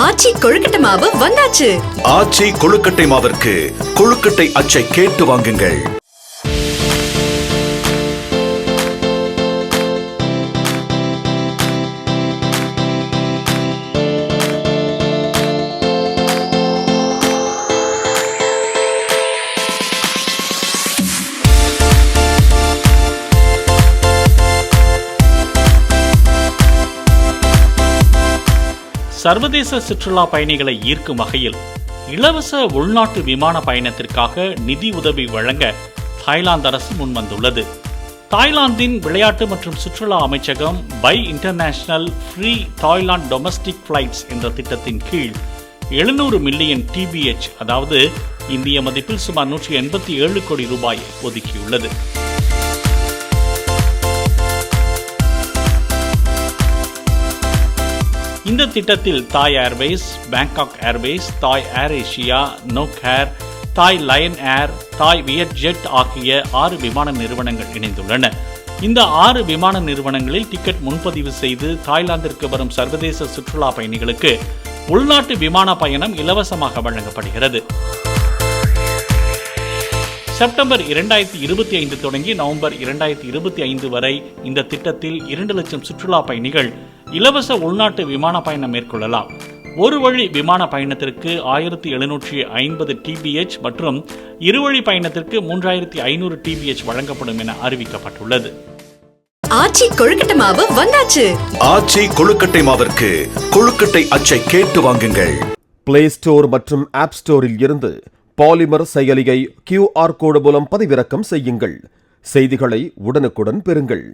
ஆச்சி கொழுக்கட்டை மாவு வந்தாச்சு. ஆச்சி கொழுக்கட்டை மாவிற்கு கொழுக்கட்டை அச்சை கேட்டு வாங்குங்கள். சர்வதேச சுற்றுலா பயணிகளை ஈர்க்கும் வகையில் இலவச உள்நாட்டு விமான பயணத்திற்காக நிதி உதவி வழங்க தாய்லாந்து அரசு முன்வந்துள்ளது. தாய்லாந்தின் விளையாட்டு மற்றும் சுற்றுலா அமைச்சகம் by international free Thailand domestic flights என்ற திட்டத்தின் கீழ் 700 மில்லியன் TBH, அதாவது இந்திய மதிப்பில் சுமார் 187 கோடி ரூபாயை ஒதுக்கியுள்ளது. இந்த திட்டத்தில் தாய் ஏர்வேஸ், பேங்காக் ஏர்வேஸ், தாய் ஏர் ஏசியா, நோக் ஏர், தாய் லயன் ஏர், தாய் வியட்ஜெட் ஆகிய 6 விமான நிறுவனங்கள் இணைந்துள்ளன. இந்த 6 விமான நிறுவனங்களில் டிக்கெட் முன்பதிவு செய்து தாய்லாந்திற்கு வரும் சர்வதேச சுற்றுலா பயணிகளுக்கு உள்நாட்டு விமான பயணம் இலவசமாக வழங்கப்படுகிறது. செப்டம்பர் 2025 தொடங்கி நவம்பர் 2025 வரை இந்த திட்டத்தில் 2 லட்சம் சுற்றுலா பயணிகள் இலவச உள்நாட்டு விமான பயணம் மேற்கொள்ளலாம். ஒரு வழி விமான பயணத்திற்கு 1750 TBH மற்றும் இருவழி பயணத்திற்கு 3500 TBH வழங்கப்படும் என அறிவிக்கப்பட்டுள்ளது. ஆச்சி கொழுக்கட்டை மாவு வந்தாச்சு. ஆச்சி கொழுக்கட்டை மாவிற்கு கொழுக்கட்டை அச்சை கேட்டு வாங்குங்கள். பிளே ஸ்டோர் மற்றும் ஆப் ஸ்டோரில் இருந்து பாலிமர் செயலியை QR கோடு மூலம் பதிவிறக்கம் செய்யுங்கள். செய்திகளை உடனுக்குடன் பெறுங்கள்.